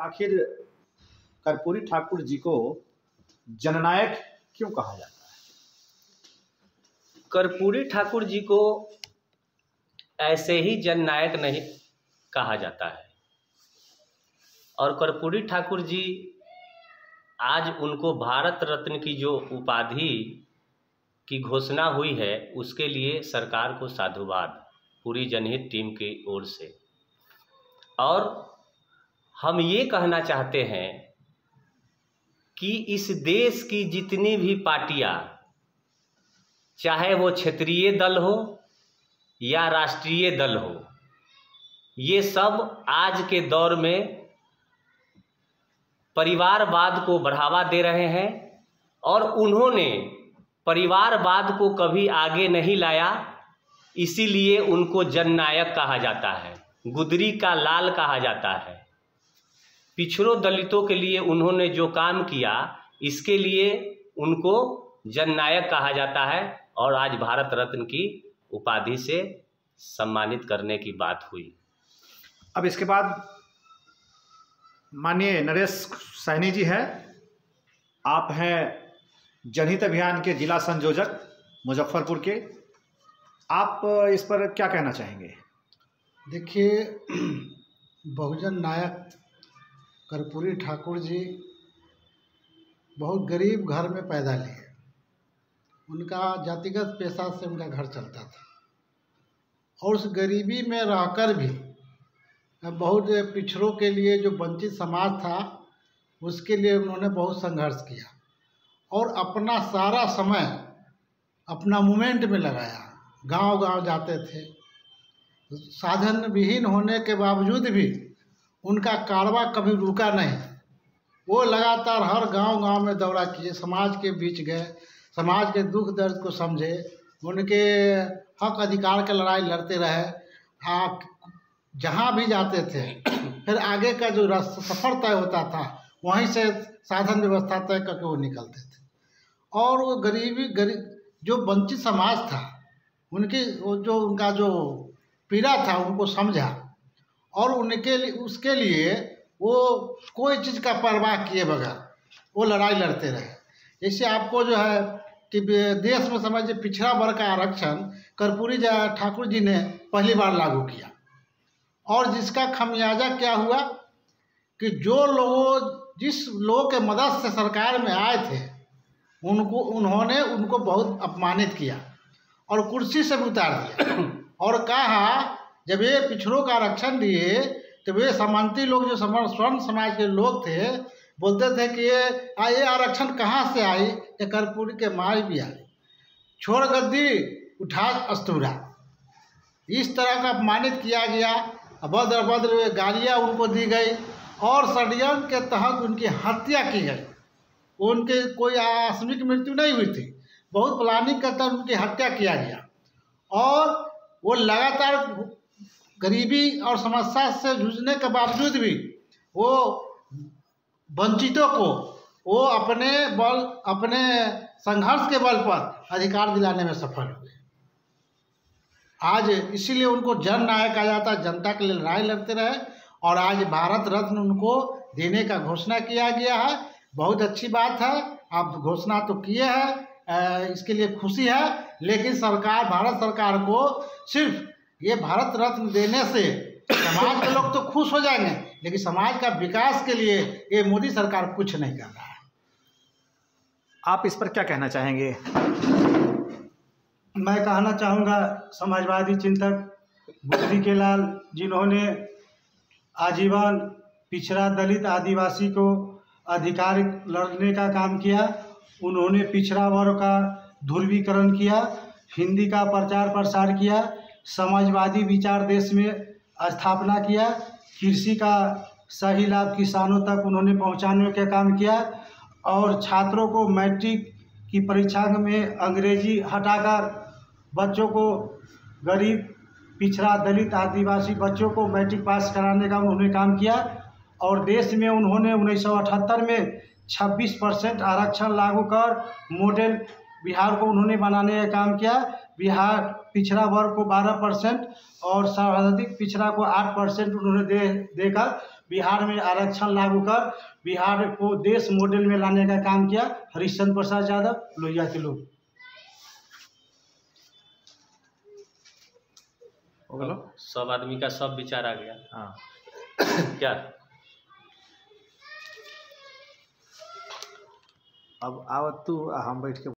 आखिर कर्पूरी ठाकुर जी को जननायक क्यों कहा जाता है? कर्पूरी ठाकुर जी को ऐसे ही जननायक नहीं कहा जाता है। और कर्पूरी ठाकुर जी आज उनको भारत रत्न की जो उपाधि की घोषणा हुई है, उसके लिए सरकार को साधुवाद पूरी जनहित टीम की ओर से। और हम ये कहना चाहते हैं कि इस देश की जितनी भी पार्टियां, चाहे वो क्षेत्रीय दल हो या राष्ट्रीय दल हो, ये सब आज के दौर में परिवारवाद को बढ़ावा दे रहे हैं और उन्होंने परिवारवाद को कभी आगे नहीं लाया, इसीलिए उनको जननायक कहा जाता है, गुदरी का लाल कहा जाता है। पिछड़ों दलितों के लिए उन्होंने जो काम किया, इसके लिए उनको जननायक कहा जाता है और आज भारत रत्न की उपाधि से सम्मानित करने की बात हुई। अब इसके बाद माननीय नरेश सैनी जी हैं, आप हैं जनहित अभियान के जिला संयोजक मुजफ्फरपुर के, आप इस पर क्या कहना चाहेंगे? देखिए, बहुजन नायक कर्पूरी ठाकुर जी बहुत गरीब घर में पैदा लिए। उनका जातिगत पेशा से उनका घर चलता था और उस गरीबी में रहकर भी बहुत पिछड़ों के लिए, जो वंचित समाज था, उसके लिए उन्होंने बहुत संघर्ष किया और अपना सारा समय अपना मूवमेंट में लगाया। गांव-गांव जाते थे, साधन विहीन होने के बावजूद भी उनका कारवां कभी रुका नहीं। वो लगातार हर गांव-गांव में दौरा किए, समाज के बीच गए, समाज के दुख दर्द को समझे, उनके हक अधिकार की लड़ाई लड़ते रहे। जहाँ भी जाते थे, फिर आगे का जो सफ़र तय होता था, वहीं से साधन व्यवस्था तय करके वो निकलते थे। और वो गरीब जो वंचित समाज था, उनका जो पीड़ा था, उनको समझा और उसके लिए वो कोई चीज़ का परवाह किए बगैर वो लड़ाई लड़ते रहे। इससे आपको जो है कि देश में समझिए पिछड़ा वर्ग का आरक्षण कर्पूरी ठाकुर जी ने पहली बार लागू किया और जिसका खमियाजा क्या हुआ कि जिस लोगों के मदद से सरकार में आए थे, उन्होंने उनको बहुत अपमानित किया और कुर्सी से भी उतार दिया और कहा, जब ये पिछड़ों का आरक्षण दिए तो वे सामंती लोग, जो स्वर्ण समाज के लोग थे, बोलते थे कि ये आरक्षण कहाँ से आई? ये कर्पूरी के माई भी आई, छोड़ गद्दी उठा अस्तूरा। इस तरह का अपमानित किया गया, अभद्र गालियाँ उनको दी गई और षड्यंत्र के तहत उनकी हत्या की गई। उनके कोई आकस्मिक मृत्यु नहीं हुई थी, बहुत प्लानिंग के तहत उनकी हत्या किया गया और वो लगातार गरीबी और समस्या से जूझने के बावजूद भी वो वंचितों को वो अपने संघर्ष के बल पर अधिकार दिलाने में सफल हुए। आज इसीलिए उनको जन नायक कहा जाता है, जनता के लिए लड़ाई लड़ते रहे और आज भारत रत्न उनको देने का घोषणा किया गया है। बहुत अच्छी बात है, आप घोषणा तो किए हैं, इसके लिए खुशी है, लेकिन भारत सरकार को सिर्फ ये भारत रत्न देने से समाज के लोग तो खुश हो जाएंगे, लेकिन समाज का विकास के लिए ये मोदी सरकार कुछ नहीं कर रहा है। आप इस पर क्या कहना चाहेंगे? मैं कहना चाहूँगा, समाजवादी चिंतक गुदरी के लाल, जिन्होंने आजीवन पिछड़ा दलित आदिवासी को अधिकार लड़ने का काम किया, उन्होंने पिछड़ा वर्ग का ध्रुवीकरण किया, हिंदी का प्रचार प्रसार किया, समाजवादी विचार देश में स्थापना किया, कृषि का सही लाभ किसानों तक उन्होंने पहुंचाने का काम किया और छात्रों को मैट्रिक की परीक्षा में अंग्रेजी हटाकर बच्चों को, गरीब पिछड़ा दलित आदिवासी बच्चों को मैट्रिक पास कराने का उन्होंने काम किया और देश में उन्होंने 1978 में 26% आरक्षण लागू कर मॉडल बिहार को उन्होंने बनाने का काम किया। बिहार पिछड़ा वर्ग को 12% और सर्वाधिक पिछड़ा को 8% उन्होंने देकर बिहार में आरक्षण लागू कर बिहार को देश मॉडल में लाने का काम किया हरिश्चंद्र प्रसाद यादव लोहिया के लोग। बोलो। सब आदमी का सब विचार आ गया। हाँ क्या अब आओ तू हम बैठ के